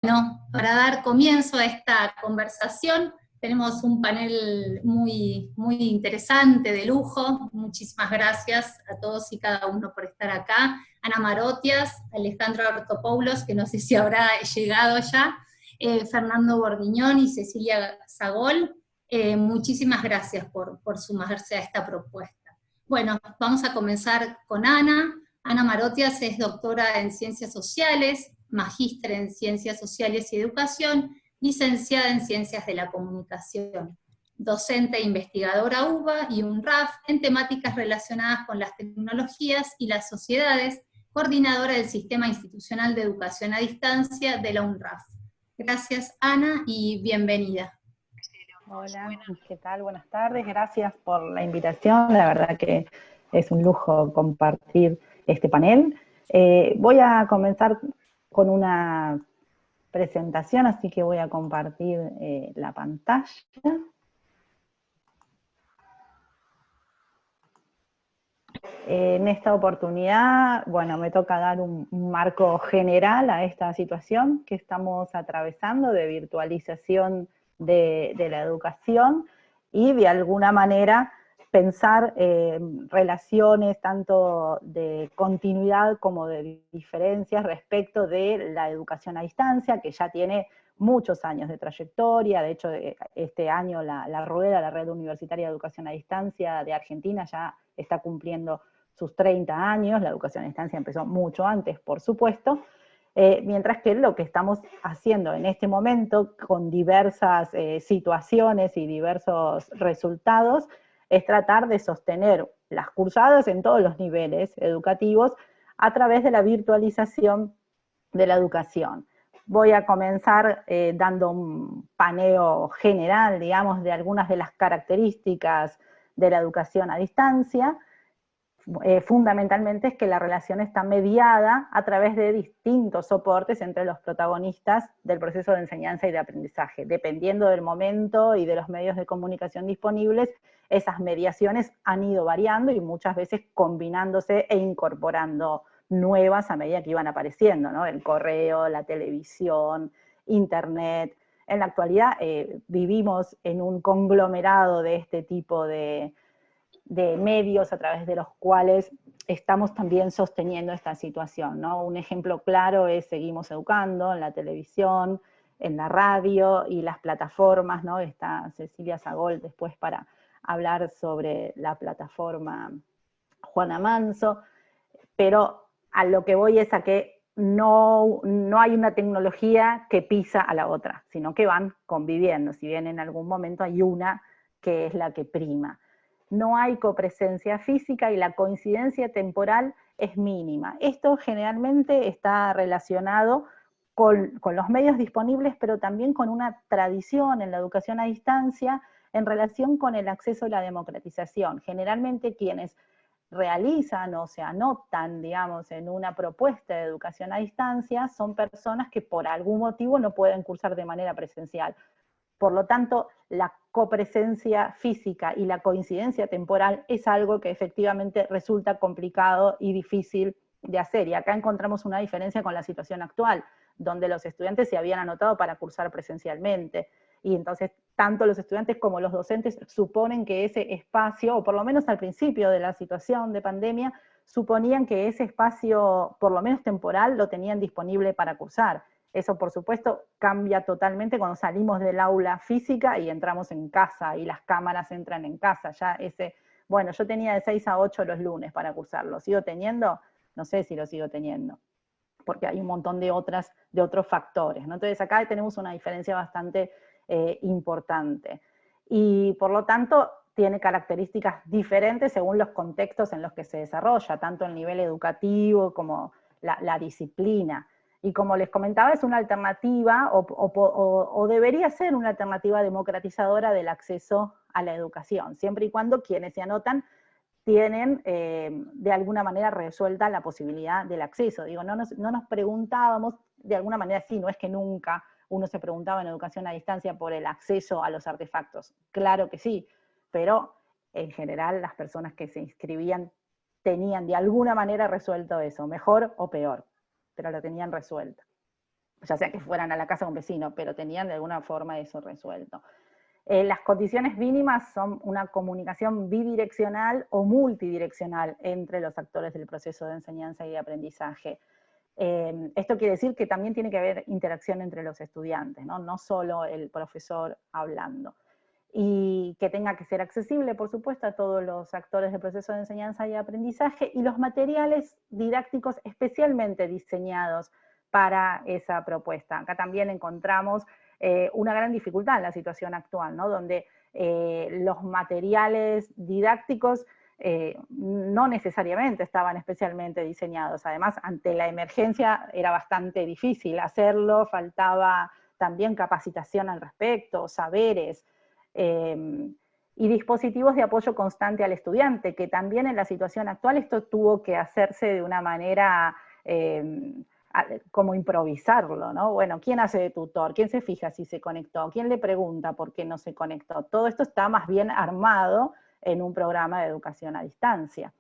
Bueno, para dar comienzo a esta conversación, tenemos un panel muy interesante, de lujo. Muchísimas gracias a todos y cada uno por estar acá. Ana Marotias, Alejandro Ortopoulos, que no sé si habrá llegado ya, Fernando Bordiñón y Cecilia Zagol. Muchísimas gracias por sumarse a esta propuesta. Bueno, vamos a comenzar con Ana. Ana Marotias es doctora en Ciencias Sociales, magíster en Ciencias Sociales y Educación, licenciada en Ciencias de la Comunicación, docente e investigadora UBA y UNRAF en temáticas relacionadas con las tecnologías y las sociedades, coordinadora del Sistema Institucional de Educación a Distancia de la UNRAF. Gracias, Ana, y bienvenida. Hola, ¿qué tal? Buenas tardes, gracias por la invitación, la verdad que es un lujo compartir este panel. Voy a comenzar con una presentación, así que voy a compartir la pantalla. En esta oportunidad, bueno, me toca dar un marco general a esta situación que estamos atravesando de virtualización de la educación y de alguna manera pensar relaciones tanto de continuidad como de diferencias respecto de la educación a distancia, que ya tiene muchos años de trayectoria. De hecho, este año la rueda, la Red Universitaria de Educación a Distancia de Argentina, ya está cumpliendo sus 30 años, la educación a distancia empezó mucho antes, por supuesto, mientras que lo que estamos haciendo en este momento, con diversas situaciones y diversos resultados, es tratar de sostener las cursadas en todos los niveles educativos a través de la virtualización de la educación. Voy a comenzar dando un paneo general, digamos, de algunas de las características de la educación a distancia. Fundamentalmente es que la relación está mediada a través de distintos soportes entre los protagonistas del proceso de enseñanza y de aprendizaje. Dependiendo del momento y de los medios de comunicación disponibles, esas mediaciones han ido variando y muchas veces combinándose e incorporando nuevas a medida que iban apareciendo, ¿no? El correo, la televisión, internet. En la actualidad vivimos en un conglomerado de este tipo de medios a través de los cuales estamos también sosteniendo esta situación, ¿no? Un ejemplo claro es Seguimos Educando, en la televisión, en la radio y las plataformas, ¿no? Está Cecilia Zagol después para hablar sobre la plataforma Juana Manso, pero a lo que voy es a que no hay una tecnología que pisa a la otra, sino que van conviviendo, si bien en algún momento hay una que es la que prima. No hay copresencia física y la coincidencia temporal es mínima. Esto generalmente está relacionado con los medios disponibles, pero también con una tradición en la educación a distancia en relación con el acceso y la democratización. Generalmente quienes realizan o se anotan, digamos, en una propuesta de educación a distancia son personas que por algún motivo no pueden cursar de manera presencial. Por lo tanto, la copresencia física y la coincidencia temporal es algo que efectivamente resulta complicado y difícil de hacer. Y acá encontramos una diferencia con la situación actual, donde los estudiantes se habían anotado para cursar presencialmente. Y entonces, tanto los estudiantes como los docentes suponen que ese espacio, o por lo menos al principio de la situación de pandemia, suponían que ese espacio, por lo menos temporal, lo tenían disponible para cursar. Eso, por supuesto, cambia totalmente cuando salimos del aula física y entramos en casa y las cámaras entran en casa. Ya bueno, yo tenía de 6 a 8 los lunes para cursar. ¿Lo sigo teniendo? No sé si lo sigo teniendo, porque hay un montón de otros factores, ¿no? Entonces acá tenemos una diferencia bastante importante. Y por lo tanto, tiene características diferentes según los contextos en los que se desarrolla, tanto el nivel educativo como la disciplina. Y como les comentaba, es una alternativa, o debería ser una alternativa democratizadora del acceso a la educación, siempre y cuando quienes se anotan tienen de alguna manera resuelta la posibilidad del acceso. Digo, no nos preguntábamos, de alguna manera sí, no es que nunca uno se preguntaba en educación a distancia por el acceso a los artefactos. Claro que sí, pero en general las personas que se inscribían tenían de alguna manera resuelto eso, mejor o peor, pero lo tenían resuelto. ya sea que fueran a la casa de un vecino, pero tenían de alguna forma eso resuelto. Las condiciones mínimas son una comunicación bidireccional o multidireccional entre los actores del proceso de enseñanza y de aprendizaje. Esto quiere decir que también tiene que haber interacción entre los estudiantes, no solo el profesor hablando. Y que tenga que ser accesible, por supuesto, a todos los actores del proceso de enseñanza y aprendizaje, y los materiales didácticos especialmente diseñados para esa propuesta. Acá también encontramos una gran dificultad en la situación actual, ¿no? Donde los materiales didácticos no necesariamente estaban especialmente diseñados. Además, ante la emergencia era bastante difícil hacerlo, faltaba también capacitación al respecto, saberes, y dispositivos de apoyo constante al estudiante, que también en la situación actual esto tuvo que hacerse de una manera como improvisarlo, ¿no? Bueno, ¿quién hace de tutor? ¿Quién se fija si se conectó? ¿Quién le pregunta por qué no se conectó? Todo esto está más bien armado en un programa de educación a distancia.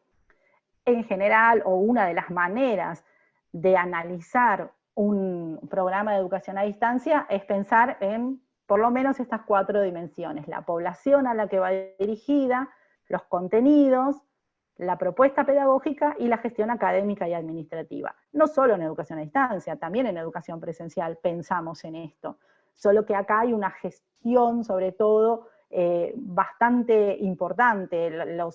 En general, o una de las maneras de analizar un programa de educación a distancia es pensar en por lo menos estas 4 dimensiones: la población a la que va dirigida, los contenidos, la propuesta pedagógica y la gestión académica y administrativa. No solo en educación a distancia, también en educación presencial pensamos en esto, solo que acá hay una gestión, sobre todo, bastante importante, la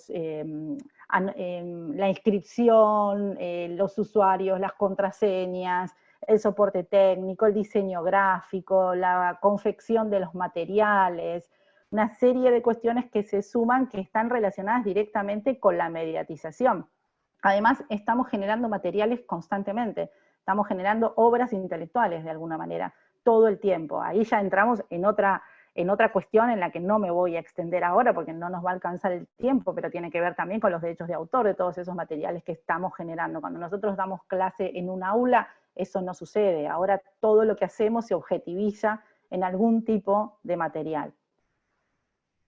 inscripción, los usuarios, las contraseñas, el soporte técnico, el diseño gráfico, la confección de los materiales, una serie de cuestiones que se suman, que están relacionadas directamente con la mediatización. Además, estamos generando materiales constantemente, estamos generando obras intelectuales de alguna manera, todo el tiempo. Ahí ya entramos en otra cuestión en la que no me voy a extender ahora porque no nos va a alcanzar el tiempo, pero tiene que ver también con los derechos de autor de todos esos materiales que estamos generando. Cuando nosotros damos clase en un aula, eso no sucede. Ahora todo lo que hacemos se objetiviza en algún tipo de material.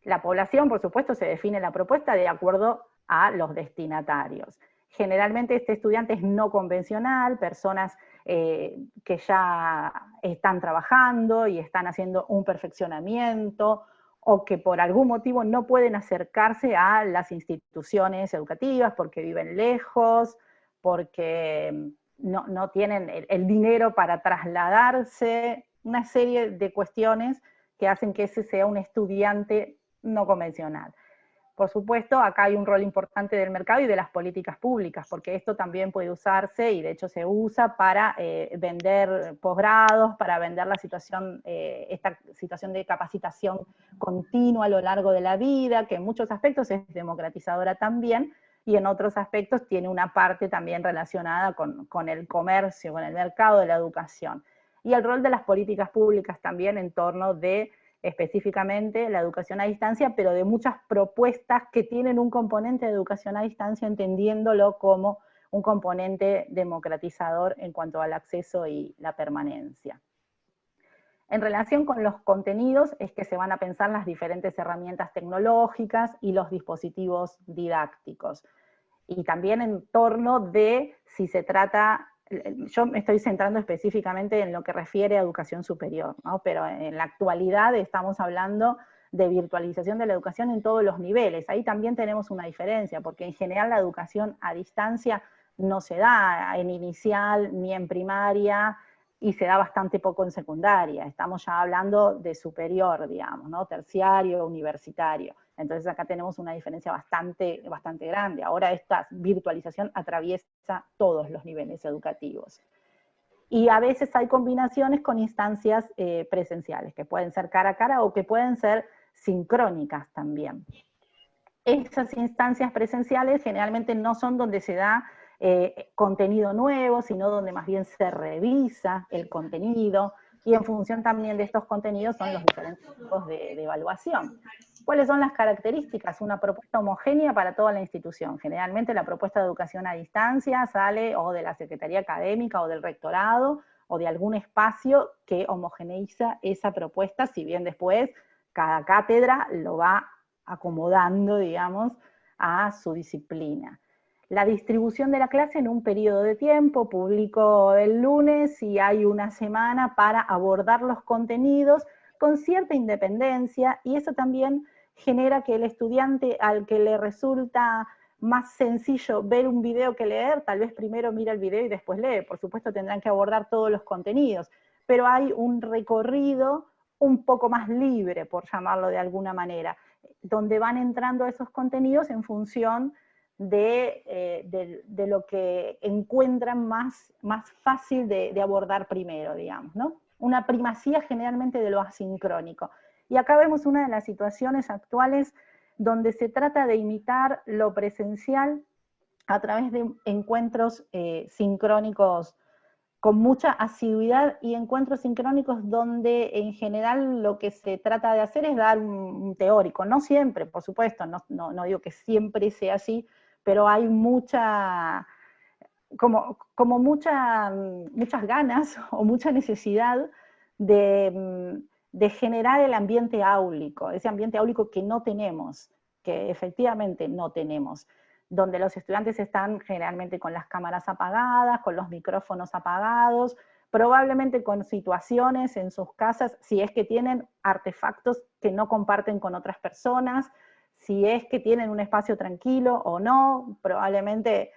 La población, por supuesto, se define la propuesta de acuerdo a los destinatarios. Generalmente este estudiante es no convencional, personas que ya están trabajando y están haciendo un perfeccionamiento, o que por algún motivo no pueden acercarse a las instituciones educativas porque viven lejos, porque no tienen el dinero para trasladarse, una serie de cuestiones que hacen que ese sea un estudiante no convencional. Por supuesto, acá hay un rol importante del mercado y de las políticas públicas, porque esto también puede usarse, y de hecho se usa para vender posgrados, para vender esta situación de capacitación continua a lo largo de la vida, que en muchos aspectos es democratizadora también, y en otros aspectos tiene una parte también relacionada con el comercio, con el mercado de la educación. Y el rol de las políticas públicas también en torno de específicamente la educación a distancia, pero de muchas propuestas que tienen un componente de educación a distancia, entendiéndolo como un componente democratizador en cuanto al acceso y la permanencia. En relación con los contenidos es que se van a pensar las diferentes herramientas tecnológicas y los dispositivos didácticos. Y también en torno de si se trata, yo me estoy centrando específicamente en lo que refiere a educación superior, ¿no? Pero en la actualidad estamos hablando de virtualización de la educación en todos los niveles. Ahí también tenemos una diferencia, porque en general la educación a distancia no se da en inicial ni en primaria, y se da bastante poco en secundaria. Estamos ya hablando de superior, digamos, ¿no? Terciario, universitario. Entonces acá tenemos una diferencia bastante grande. Ahora esta virtualización atraviesa todos los niveles educativos. Y a veces hay combinaciones con instancias presenciales, que pueden ser cara a cara o que pueden ser sincrónicas también. Esas instancias presenciales generalmente no son donde se da contenido nuevo, sino donde más bien se revisa el contenido, y en función también de estos contenidos son los diferentes tipos de evaluación. ¿Cuáles son las características? Una propuesta homogénea para toda la institución. Generalmente la propuesta de educación a distancia sale o de la Secretaría Académica o del Rectorado o de algún espacio que homogeneiza esa propuesta, si bien después cada cátedra lo va acomodando, digamos, a su disciplina. la distribución de la clase en un periodo de tiempo, publico el lunes y hay una semana para abordar los contenidos con cierta independencia, y eso también genera que el estudiante al que le resulta más sencillo ver un video que leer, tal vez primero mira el video y después lee. Por supuesto tendrán que abordar todos los contenidos, pero hay un recorrido un poco más libre, por llamarlo de alguna manera, donde van entrando esos contenidos en función de lo que encuentran más fácil de abordar primero, digamos, ¿no? Una primacía generalmente de lo asincrónico. Y acá vemos una de las situaciones actuales donde se trata de imitar lo presencial a través de encuentros sincrónicos con mucha asiduidad, y encuentros sincrónicos donde en general lo que se trata de hacer es dar un teórico, no siempre, por supuesto, no digo que siempre sea así, pero hay muchas ganas o mucha necesidad de generar el ambiente áulico, ese ambiente áulico que no tenemos, que efectivamente no tenemos, donde los estudiantes están generalmente con las cámaras apagadas, con los micrófonos apagados, probablemente con situaciones en sus casas, si es que tienen artefactos que no comparten con otras personas, si es que tienen un espacio tranquilo o no, probablemente,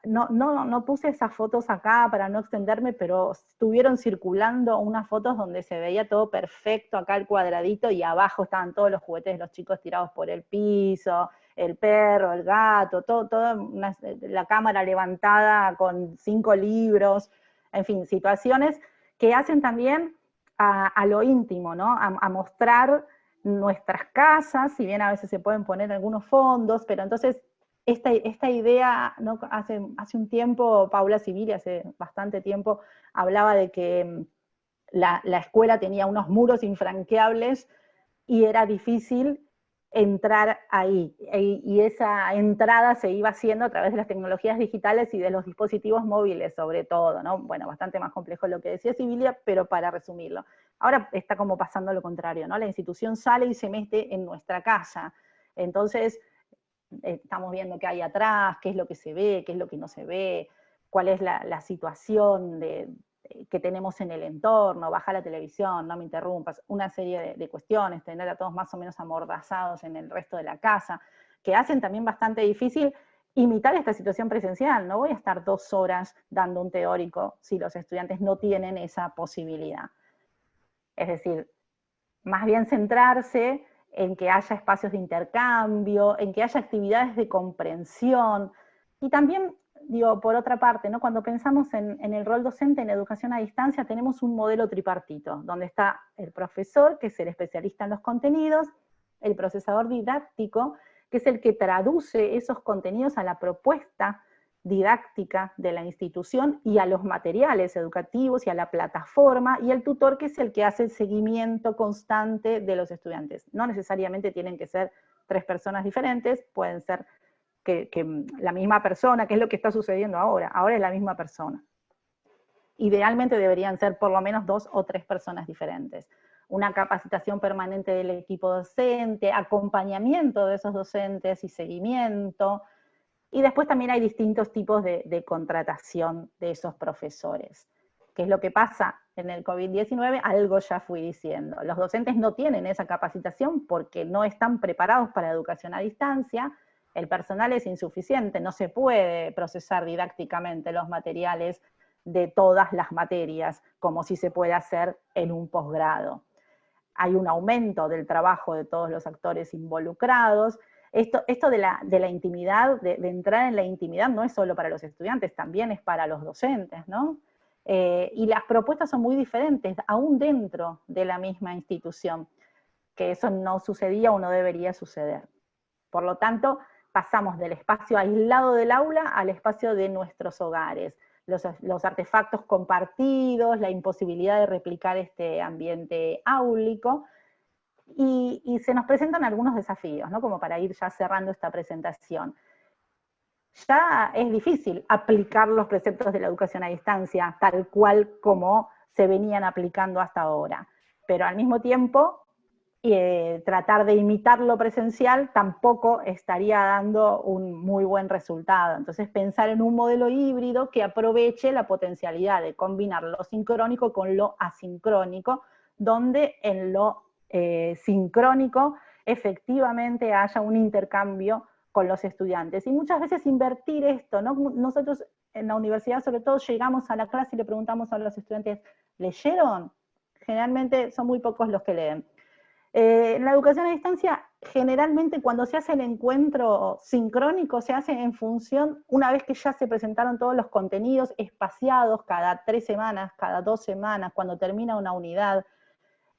no puse esas fotos acá para no extenderme, pero estuvieron circulando unas fotos donde se veía todo perfecto, acá el cuadradito, y abajo estaban todos los juguetes de los chicos tirados por el piso, el perro, el gato, la cámara levantada con 5 libros, en fin, situaciones que hacen también a lo íntimo, ¿no? A mostrar nuestras casas, si bien a veces se pueden poner algunos fondos, pero entonces esta idea, ¿no? Hace un tiempo, Paula Sibili, hace bastante tiempo, hablaba de que la escuela tenía unos muros infranqueables y era difícil entrar ahí, y esa entrada se iba haciendo a través de las tecnologías digitales y de los dispositivos móviles sobre todo, ¿no? Bueno, bastante más complejo lo que decía Sibilia, pero para resumirlo. Ahora está como pasando lo contrario, ¿no? La institución sale y se mete en nuestra casa, entonces estamos viendo qué hay atrás, qué es lo que se ve, qué es lo que no se ve, cuál es la situación que tenemos en el entorno, baja la televisión, no me interrumpas, una serie de cuestiones, tener a todos más o menos amordazados en el resto de la casa, que hacen también bastante difícil imitar esta situación presencial. No voy a estar 2 horas dando un teórico si los estudiantes no tienen esa posibilidad. Es decir, más bien centrarse en que haya espacios de intercambio, en que haya actividades de comprensión, y también, digo, por otra parte, ¿no? Cuando pensamos en el rol docente en educación a distancia, tenemos un modelo tripartito, donde está el profesor, que es el especialista en los contenidos, el procesador didáctico, que es el que traduce esos contenidos a la propuesta didáctica de la institución y a los materiales educativos y a la plataforma, y el tutor, que es el que hace el seguimiento constante de los estudiantes. No necesariamente tienen que ser 3 personas diferentes, pueden ser que la misma persona, que es lo que está sucediendo ahora es la misma persona. Idealmente deberían ser por lo menos 2 o 3 personas diferentes. Una capacitación permanente del equipo docente, acompañamiento de esos docentes y seguimiento. Y después también hay distintos tipos de contratación de esos profesores. ¿Qué es lo que pasa en el COVID-19? Algo ya fui diciendo. Los docentes no tienen esa capacitación porque no están preparados para educación a distancia, el personal es insuficiente, no se puede procesar didácticamente los materiales de todas las materias como si se puede hacer en un posgrado. Hay un aumento del trabajo de todos los actores involucrados. Esto de la intimidad, de entrar en la intimidad, no es solo para los estudiantes, también es para los docentes, ¿no? Y las propuestas son muy diferentes, aún dentro de la misma institución, que eso no sucedía o no debería suceder. Por lo tanto, pasamos del espacio aislado del aula al espacio de nuestros hogares. Los artefactos compartidos, la imposibilidad de replicar este ambiente áulico, y se nos presentan algunos desafíos, ¿no? Como para ir ya cerrando esta presentación. Ya es difícil aplicar los preceptos de la educación a distancia tal cual como se venían aplicando hasta ahora, pero al mismo tiempo tratar de imitar lo presencial tampoco estaría dando un muy buen resultado. Entonces pensar en un modelo híbrido que aproveche la potencialidad de combinar lo sincrónico con lo asincrónico, donde en lo sincrónico efectivamente haya un intercambio con los estudiantes. Y muchas veces invertir esto, ¿no? Nosotros en la universidad sobre todo llegamos a la clase y le preguntamos a los estudiantes, ¿leyeron? Generalmente son muy pocos los que leen. En la educación a distancia, generalmente cuando se hace el encuentro sincrónico, se hace en función, una vez que ya se presentaron todos los contenidos espaciados cada 3 semanas, cada 2 semanas, cuando termina una unidad.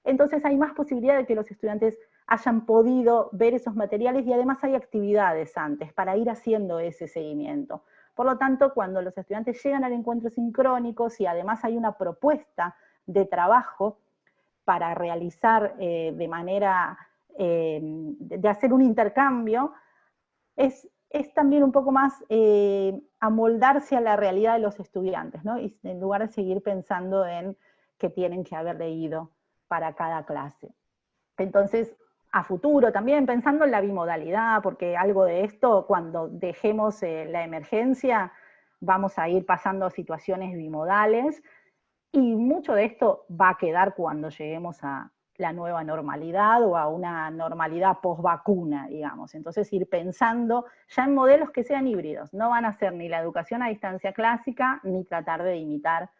Entonces hay más posibilidad de que los estudiantes hayan podido ver esos materiales y además hay actividades antes para ir haciendo ese seguimiento. Por lo tanto, cuando los estudiantes llegan al encuentro sincrónico, si además hay una propuesta de trabajo para realizar de manera, de hacer un intercambio, es también un poco más amoldarse a la realidad de los estudiantes, ¿no? Y en lugar de seguir pensando en que tienen que haber leído para cada clase. Entonces, a futuro también, pensando en la bimodalidad, porque algo de esto, cuando dejemos la emergencia, vamos a ir pasando a situaciones bimodales, y mucho de esto va a quedar cuando lleguemos a la nueva normalidad o a una normalidad post-vacuna, digamos. Entonces ir pensando ya en modelos que sean híbridos. No van a ser ni la educación a distancia clásica, ni tratar de imitar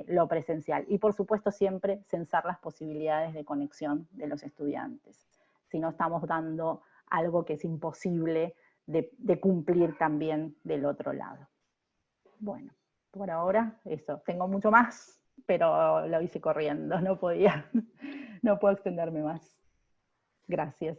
lo presencial. Y por supuesto siempre censar las posibilidades de conexión de los estudiantes. Si no estamos dando algo que es imposible de cumplir también del otro lado. Bueno, por ahora eso. Tengo mucho más, pero lo hice corriendo, no puedo extenderme más. Gracias.